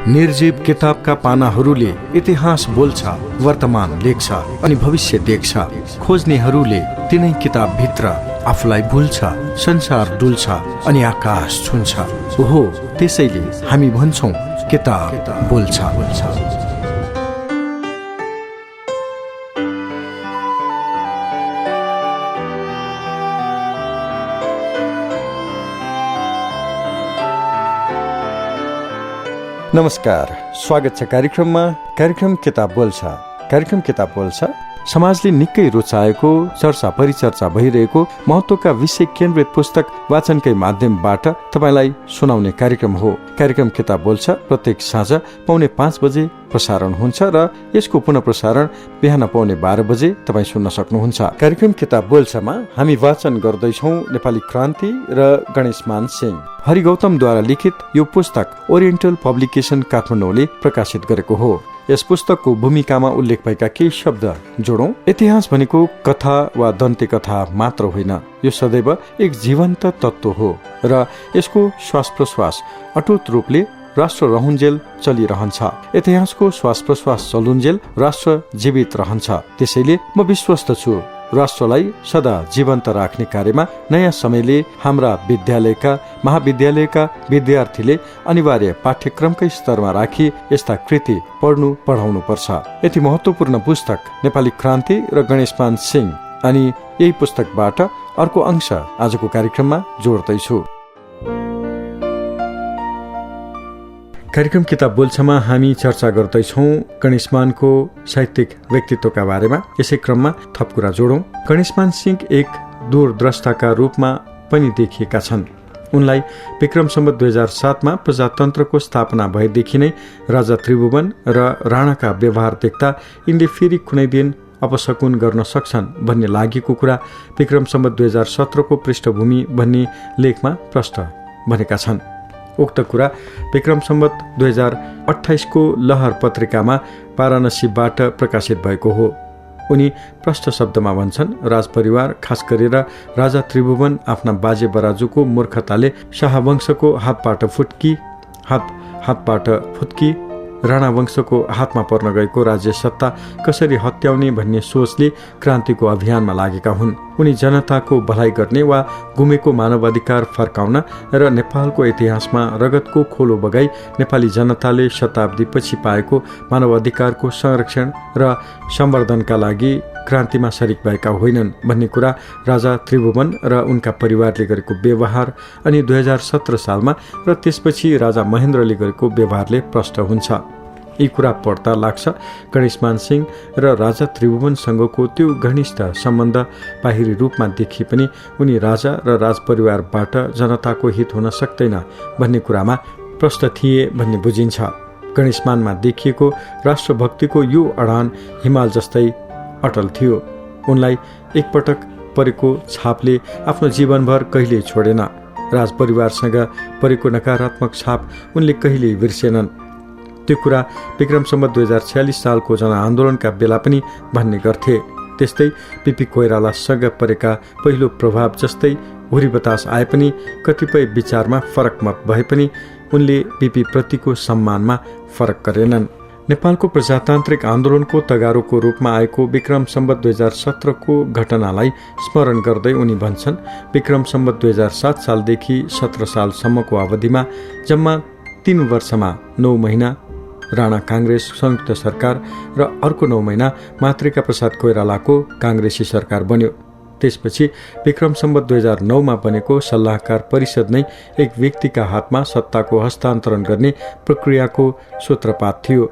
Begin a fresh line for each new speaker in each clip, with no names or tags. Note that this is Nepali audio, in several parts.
निर्जीव किताबका पानाहरूले इतिहास बोल्छ, वर्तमान लेख्छ अनि भविष्य देख्छ। खोज्नेहरूले तिनै किताबभित्र आफूलाई भुल्छ, संसार डुल्छ अनि आकाश छुन्छ। ओहो, त्यसैले हामी भन्छौं किताब बोल्छ। नमस्कार, स्वागत छ कार्यक्रम किताब बोल्छ। कार्यक्रम किताब बोल्छ समाजले निकै रुचाएको, चर्चा परिचर्चा भइरहेको महत्त्वका विषय केन्द्रित पुस्तक वाचनकै माध्यमबाट तपाईलाई सुनाउने कार्यक्रम हो। कार्यक्रम किताब बोल्छ प्रत्येक साँझ 4:45 बजे प्रसारण हुन्छ र यसको पुनः प्रसारण बिहान 12:15 बजे तपाईँ सुन्न सक्नुहुन्छ। कार्यक्रम किताब बोल्छमा हामी वाचन गर्दैछौँ नेपाली क्रान्ति र गणेशमान सिंह। हरि गौतमद्वारा लिखित यो पुस्तक ओरिएन्टल पब्लिकेसन काठमाडौँले प्रकाशित गरेको हो। यस पुस्तकको भूमिकामा उल्लेख भएका केही शब्द जोडौं। इतिहास भनेको कथा वा दन्ते कथा मात्र होइन, यो सदैव एक जीवन्त तत्त्व हो र यसको श्वास प्रश्वास अटुट रूपले राष्ट्र रहन्जेल चलिरहन्छ। इतिहासको श्वास प्रश्वास चलुन्जेल राष्ट्र जीवित रहन्छ। त्यसैले म विश्वस्त छु राष्ट्रलाई सदा जीवन्त राख्ने कार्यमा नयाँ समयले हाम्रा विद्यालयका महाविद्यालयका विद्यार्थीले अनिवार्य पाठ्यक्रमकै स्तरमा राखी यस्ता कृति पढाउनु पर्छ। यति महत्त्वपूर्ण पुस्तक नेपाली क्रान्ति र गणेशमान सिंह, अनि यही पुस्तकबाट अर्को अंश आजको कार्यक्रममा जोड्दैछु। कार्यक्रम किताब बोल्छमा हामी चर्चा गर्दैछौँ गणेशमानको साहित्यिक व्यक्तित्वका बारेमा। यसै क्रममा थप कुरा जोडौं। गणेशमान सिंह एक दूरद्रष्टाका रूपमा पनि देखिएका छन्। उनलाई विक्रम सम्वत 2007 मा प्रजातन्त्रको स्थापना भएदेखि नै राजा त्रिभुवन र राणाका व्यवहार देख्दा यिनले फेरि कुनै दिन अपशकुन गर्न सक्छन् भन्ने लागेको कुरा विक्रम सम्वत 2017 को पृष्ठभूमि भन्ने लेखमा प्रष्ट भनेका छन्। उक्त कुरा विक्रम सम्वत 2028 को लहर पत्रिकामा वाराणसीबाट प्रकाशित भएको हो। उनी प्रष्ट शब्दमा भन्छन्, राजपरिवार खास गरेर राजा त्रिभुवन आफ्ना बाजे बराजुको मूर्खताले शाहवंशको हातबाट फुत्की राणा वंशको हातमा पर्न गएको राज्य सत्ता कसरी हत्याउने भन्ने सोचले क्रान्तिको अभियानमा लागेका हुन्। उनी जनताको भलाइ गर्ने वा गुमेको मानवाधिकार फर्काउन र नेपालको इतिहासमा रगतको खोलो बगाई नेपाली जनताले शताब्दीपछि पाएको मानवाधिकारको संरक्षण र सम्वर्धनका लागि क्रान्तिमा सरिक भएका होइनन् भन्ने कुरा राजा त्रिभुवन र उनका परिवारले गरेको व्यवहार अनि 2017 सालमा र त्यसपछि राजा महेन्द्रले गरेको व्यवहारले प्रष्ट हुन्छ। यी कुरा पढ्दा लाग्छ गणेशमान सिंह र राजा त्रिभुवनसँगको त्यो घनिष्ठ सम्बन्ध बाहिरी रूपमा देखिए पनि उनी राजा र राजपरिवारबाट जनताको हित हुन सक्दैन भन्ने कुरामा प्रष्ट थिए भन्ने बुझिन्छ। गणेशमानमा देखिएको राष्ट्रभक्तिको यो अडान हिमाल जस्तै अटल थियो। उनलाई एकपटक परेको छापले आफ्नो जीवनभर कहिले छोडेन। राजपरिवारसँग परेको नकारात्मक छाप उनले कहिले बिर्सेनन्। त्यो कुरा विक्रम सम्वत 2046 सालको जनआन्दोलनका बेला पनि भन्ने गर्थे। त्यस्तै पीपी कोइरालासँग परेका पहिलो प्रभाव जस्तै हुरी बतास आए पनि कतिपय विचारमा फरक मत भए पनि उनले पीपी प्रतिको सम्मानमा फरक गरेनन्। नेपालको प्रजातान्त्रिक आन्दोलनको तगारोको रूपमा आएको विक्रम सम्वत 2017 को घटनालाई स्मरण गर्दै उनी भन्छन्, विक्रम सम्वत 2007 सालदेखि 17 सालसम्मको अवधिमा जम्मा 3 वर्षमा 9 महिना राणा काङ्ग्रेस संयुक्त सरकार र अर्को 9 महिना मातृका प्रसाद कोइरालाको काङ्ग्रेसी सरकार बन्यो। त्यसपछि विक्रम सम्वत 2009 मा बनेको सल्लाहकार परिषद नै एक व्यक्तिका हातमा सत्ताको हस्तान्तरण गर्ने प्रक्रियाको सूत्रपात थियो।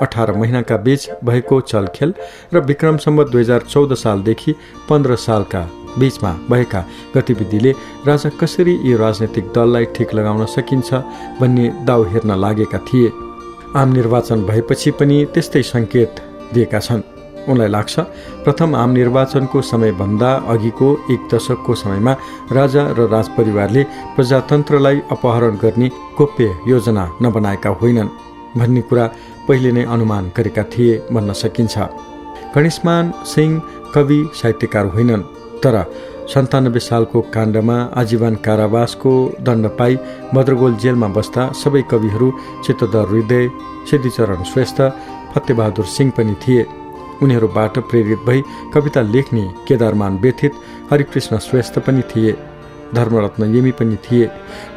18 महिनाका बीच भएको चलखेल र विक्रम सम्वत 2014 सालदेखि 15 सालका बीचमा भएका गतिविधिले राजा कसरी यी राजनैतिक दललाई ठिक लगाउन सकिन्छ भन्ने दाउ हेर्न लागेका थिए। आम निर्वाचन भएपछि पनि त्यस्तै संकेत दिएका छन्। उनलाई लाग्छ प्रथम आम निर्वाचनको समयभन्दा अघिको 1 दशकको समयमा राजा र राजपरिवारले प्रजातन्त्रलाई अपहरण गर्ने गोप्य योजना नबनाएका होइनन् भन्ने कुरा पहिले नै अनुमान गरेका थिए भन्न सकिन्छ। गणेशमान सिंह कवि साहित्यकार होइनन्, तर 97 सालको काण्डमा आजीवन कारावासको दण्ड पाई भद्रगोल जेलमा बस्दा सबै कविहरू चित्तदर हृदय, सिद्धिचरण श्रेष्ठ, फतेबहादुर सिंह पनि थिए। उनीहरूबाट प्रेरित भई कविता लेख्ने केदारमान व्यथित हरिकृष्ण श्रेष्ठ पनि थिए। धर्मरत्न यमी पनि थिए।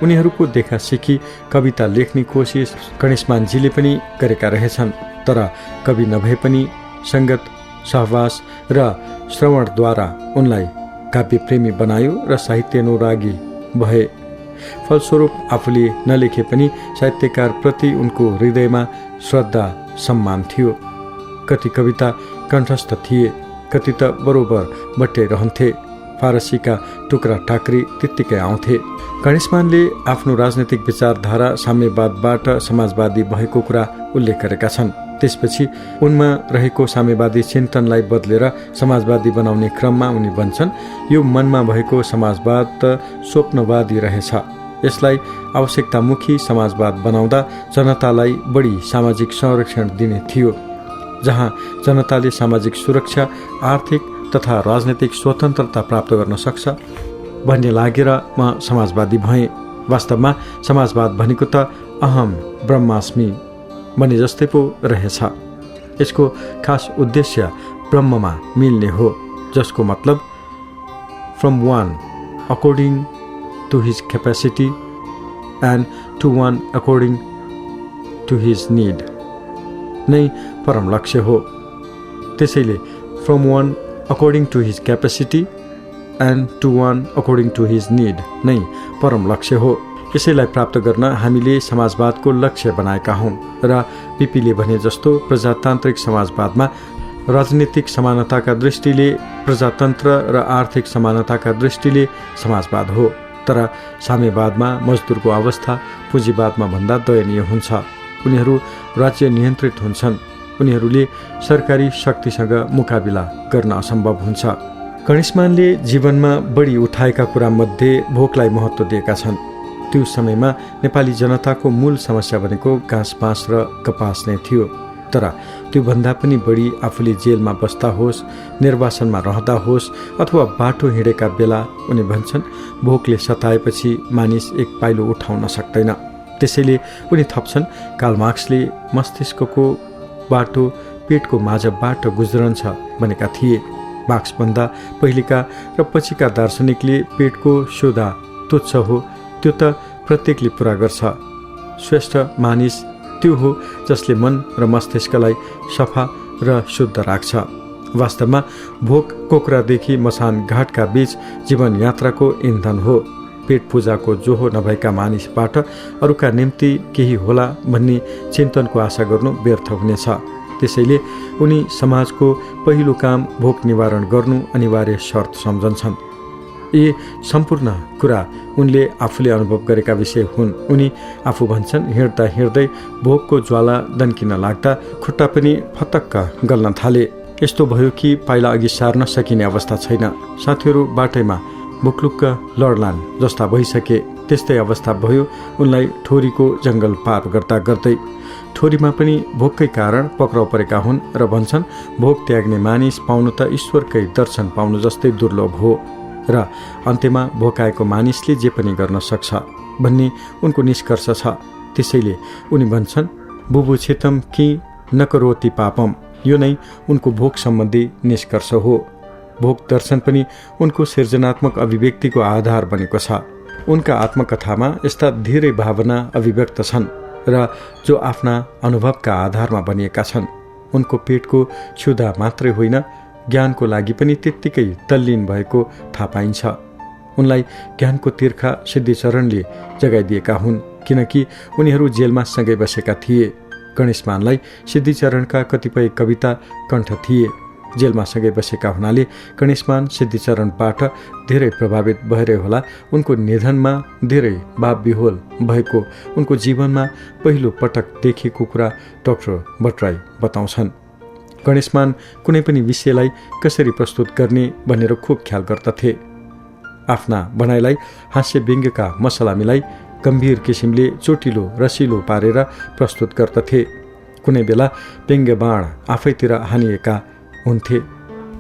उनीहरूको देखा सिखी कविता लेख्ने कोसिस गणेशमानजीले पनि गरेका रहेछन्। तर कवि नभए पनि सङ्गत, सहवास र श्रवणद्वारा उनलाई काव्यप्रेमी बनायो र साहित्यानुरागी भए। फलस्वरूप आफूले नलेखे पनि साहित्यकारप्रति उनको हृदयमा श्रद्धा सम्मान थियो। कति कविता कण्ठस्थ थिए, कति त बरोबर बट्याइरहन्थे। फारसीका टुक्रा टाक्री त्यत्तिकै आउँथे। गणेशमानले आफ्नो राजनैतिक विचारधारा साम्यवादबाट समाजवादी भएको कुरा उल्लेख गरेका छन्। त्यसपछि उनमा रहेको साम्यवादी चिन्तनलाई बदलेर समाजवादी बनाउने क्रममा उनी भन्छन्, यो मनमा भएको समाजवाद त स्वप्नवादी रहेछ। यसलाई आवश्यकतामुखी समाजवाद बनाउँदा जनतालाई बढी सामाजिक संरक्षण दिने थियो। जहाँ जनताले सामाजिक सुरक्षा, आर्थिक तथा राजनैतिक स्वतन्त्रता प्राप्त गर्न सक्छ भन्ने लागेर म समाजवादी भएँ। वास्तवमा समाजवाद भनेको त अहम ब्रह्मास्मि भने जस्तै पो रहेछ। यसको खास उद्देश्य ब्रह्ममा मिल्ने हो, जसको मतलब from one according to his capacity and to one according to his need नै परम लक्ष्य हो। त्यसैले from one according to his capacity and to one according to his need नै परम लक्ष्य हो। यसैलाई प्राप्त गर्न हामीले समाजवादको लक्ष्य बनाएका हौँ र पिपीले भने जस्तो प्रजातान्त्रिक समाजवादमा राजनीतिक समानताका दृष्टिले प्रजातन्त्र र आर्थिक समानताका दृष्टिले समाजवाद हो। तर साम्यवादमा मजदुरको अवस्था पुँजीवादमा भन्दा दयनीय हुन्छ। उनीहरू राज्य नियन्त्रित हुन्छन्। उनीहरूले सरकारी शक्तिसँग मुकाबिला गर्न असम्भव हुन्छ। गणेशमानले जीवनमा बढी उठाएका कुरामध्ये भोकलाई महत्त्व दिएका छन्। त्यो समयमा नेपाली जनताको मूल समस्या भनेको घाँस बाँस र कपास नै थियो। तर त्योभन्दा पनि बढी आफूले जेलमा बस्दा होस्, निर्वासनमा रहँदा होस् अथवा बाटो हिँडेका बेला उनी भन्छन्, भोकले सताएपछि मानिस एक पाइलो उठाउन सक्दैन। त्यसैले उनी थप्छन्, कार्ल मार्क्सले मस्तिष्कको बाटो पेटको माझबाट गुज्रन्छ भनेका थिए। मार्क्सभन्दा पहिलेका र पछिका दार्शनिकले पेटको शोधा तुच्छ हो, त्यो त प्रत्येकले पुरा गर्छ। श्रेष्ठ मानिस त्यो हो जसले मन र मस्तिष्कलाई सफा र शुद्ध राख्छ। वास्तवमा भोक कोक्रादेखि मसान घाटका बीच जीवन यात्राको इन्धन हो। पेट पूजाको जोहो नभएका मानिसबाट अरूका निम्ति केही होला भन्ने चिन्तनको आशा गर्नु व्यर्थ हुनेछ। त्यसैले उनी समाजको पहिलो काम भोक निवारण गर्नु अनिवार्य शर्त सम्झन्छन्। यी सम्पूर्ण कुरा उनले आफूले अनुभव गरेका विषय हुन्। उनी आफू भन्छन्, हिँड्दा हिँड्दै भोकको ज्वाला दन्किन लाग्दा खुट्टा पनि फतक्क गल्न थाले। यस्तो भयो कि पाइला अघि सार्न सकिने अवस्था छैन। साथीहरू बाटैमा बुक्लुक्क लड्लान् जस्ता भइसके। त्यस्तै अवस्था भयो उनलाई ठोरीको जङ्गल पार गर्दा गर्दै। ठोरीमा पनि भोककै कारण पक्राउ परेका हुन् र भन्छन्, भोक त्याग्ने मानिस पाउनु त ईश्वरकै दर्शन पाउनु जस्तै दुर्लभ हो र अन्त्यमा भोकाएको मानिसले जे पनि गर्न सक्छ भन्ने उनको निष्कर्ष छ। त्यसैले उनी भन्छन्, बुबुक्षितम कि नकरोति पापम। यो नै उनको भोक सम्बन्धी निष्कर्ष हो। भोक दर्शन पनि उनको सृजनात्मक अभिव्यक्तिको आधार बनेको छ। उनका आत्मकथामा यस्ता धेरै भावना अभिव्यक्त छन् र जो आफ्ना अनुभवका आधारमा बनिएका छन्। उनको पेटको क्षुधा मात्रै होइन, ज्ञानको लागि पनि त्यत्तिकै तल्लीन भएको थाहा पाइन्छ। उनलाई ज्ञानको तिर्खा सिद्धिचरणले जगाइदिएका हुन्, किनकि उनीहरू जेलमा सँगै बसेका थिए। गणेशमानलाई सिद्धिचरणका कतिपय कविता कण्ठ थिए। जेलमा सँगै बसेका हुनाले गणेशमान सिद्धिचरणबाट धेरै प्रभावित भएर होला उनको निधनमा धेरै भावविह्वल भएको उनको जीवनमा पहिलो पटक देखेको कुरा डाक्टर भट्टराई बताउँछन्। गणेशमान कुनै पनि विषयलाई कसरी प्रस्तुत गर्ने भनेर खुब ख्याल गर्दथे। आफ्ना भनाइलाई हास्य व्यङ्ग्यका मसला मिलाई गम्भीर किसिमले चोटिलो रसिलो पारेर प्रस्तुत गर्दथे। कुनै बेला व्यङ्ग्य बाण आफैतिर हानिएका हुन्थे।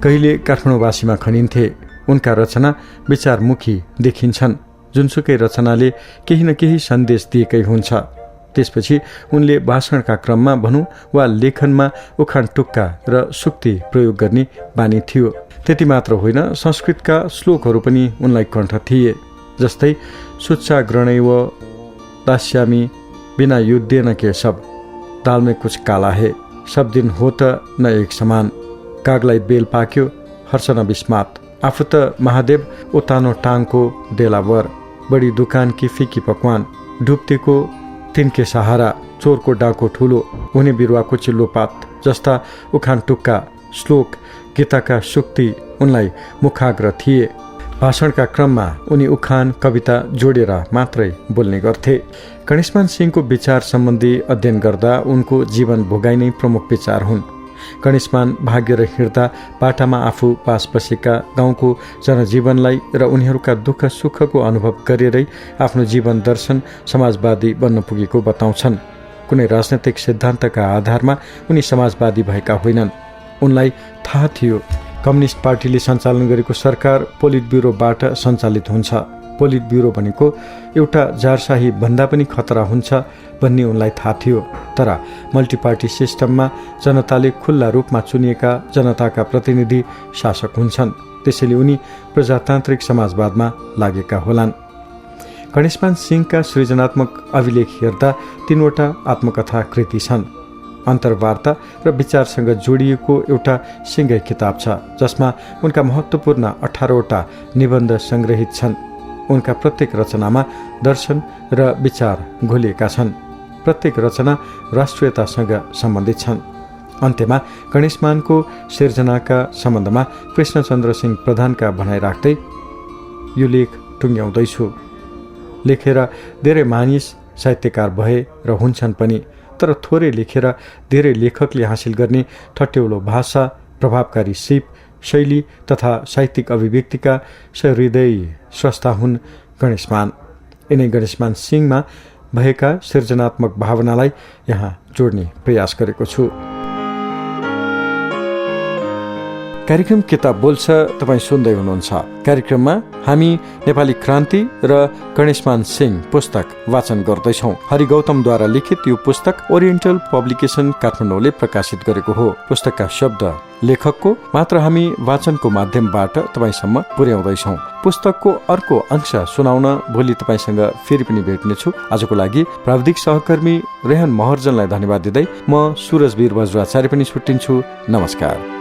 कहिले काठमाडौँवासीमा खनिन्थे, उनका रचना विचारमुखी देखिन्छन्। जुनसुकै रचनाले केही न केही सन्देश दिएकै हुन्छ। त्यसपछि उनले भाषणका क्रममा भनौँ वा लेखनमा उखान टुक्का र सुक्ति प्रयोग गर्ने बानी थियो। त्यति मात्र होइन, संस्कृतका श्लोकहरू पनि उनलाई कण्ठ थिए। जस्तै सुच्चाग्रणैव दास्यामी बिना युद्धे न केशव, दाल में कुछ काला है, सब दिन हो त न एक समान, कागलाई बेल पाक्यो हर्ष न विस्मात, आफू त महादेव उतानो टाङको डेलावर, बडी दुकान की फिकी पकवान, डुब्तेको तिनके सहारा, चोरको डाको ठुलो, हुने बिरुवाको चिल्लो पात जस्ता उखान टुक्का श्लोक गीताका सुक्ति उनलाई मुखाग्र थिए। भाषणका क्रममा उनी उखान कविता जोडेर मात्रै बोल्ने गर्थे। गणेशमान सिंहको विचार सम्बन्धी अध्ययन गर्दा उनको जीवन भोगाइ नै प्रमुख विचार हुन्। गणेशमान भागेर हिँड्दा बाटामा आफू पास बसेका गाउँको जनजीवनलाई र उनीहरूका दुःख सुखको अनुभव गरेरै आफ्नो जीवन दर्शन समाजवादी बन्न पुगेको बताउँछन्। कुनै राजनैतिक सिद्धान्तका आधारमा उनी समाजवादी भएका होइनन्। उनलाई थाहा थियो कम्युनिस्ट पार्टीले सञ्चालन गरेको सरकार पोलिट ब्युरोबाट सञ्चालित हुन्छ। पोलिट ब्युरो भनेको एउटा जारशाही भन्दा पनि खतरा हुन्छ भन्ने उनलाई थाहा थियो। तर मल्टिपार्टी सिस्टममा जनताले खुल्ला रूपमा चुनिएका जनताका प्रतिनिधि शासक हुन्छन्। त्यसैले उनी प्रजातान्त्रिक समाजवादमा लागेका होलान्। गणेशमान सिंहका सृजनात्मक अभिलेख हेर्दा 3वटा आत्मकथा कृति छन्। अन्तर्वार्ता र विचारसँग जोडिएको एउटा सिंगै किताब छ, जसमा उनका महत्त्वपूर्ण 18वटा निबन्ध संग्रहित छन्। उनका प्रत्येक रचनामा दर्शन र विचार घोलिएका छन्। प्रत्येक रचना राष्ट्रियतासँग सम्बन्धित छन्। अन्त्यमा गणेशमानको सिर्जनाका सम्बन्धमा कृष्णचन्द्र सिंह प्रधानका भनाइ राख्दै यो लेख टुङ्ग्याउँदैछु। लेखेर धेरै मानिस साहित्यकार भए र हुन्छन् पनि, तर थोरै लेखेर धेरै लेखकले हासिल गर्ने ठट्यौलो भाषा, प्रभावकारी सिप, शैली तथा साहित्यिक अभिव्यक्तिका सहृदयी स्रष्टा हुन् गणेशमान। यिनै गणेशमान सिंहमा भएका सृजनात्मक भावनालाई यहाँ जोड्ने प्रयास गरेको छु। कार्यक्रम किताब बोल्छ तपाईँ सुन्दै हुनुहुन्छ। कार्यक्रममा हामी नेपाली क्रान्ति र गणेशमान सिंह पुस्तक वाचन गर्दैछौँ। हरि गौतमद्वारा लिखित यो पुस्तक ओरिएन्टल पब्लिकेसन काठमाडौँले प्रकाशित गरेको हो। पुस्तकका शब्द लेखकको मात्र हामी वाचनको माध्यमबाट तपाईँसम्म पुर्याउँदैछौँ। पुस्तकको अर्को अंश सुनाउन भोलि तपाईँसँग फेरि पनि भेट्नेछु। आजको लागि प्राविधिक सहकर्मी रेहन महर्जनलाई धन्यवाद दिँदै म सुरज वीर बज्राचार्य पनि छुट्टिन्छु। नमस्कार।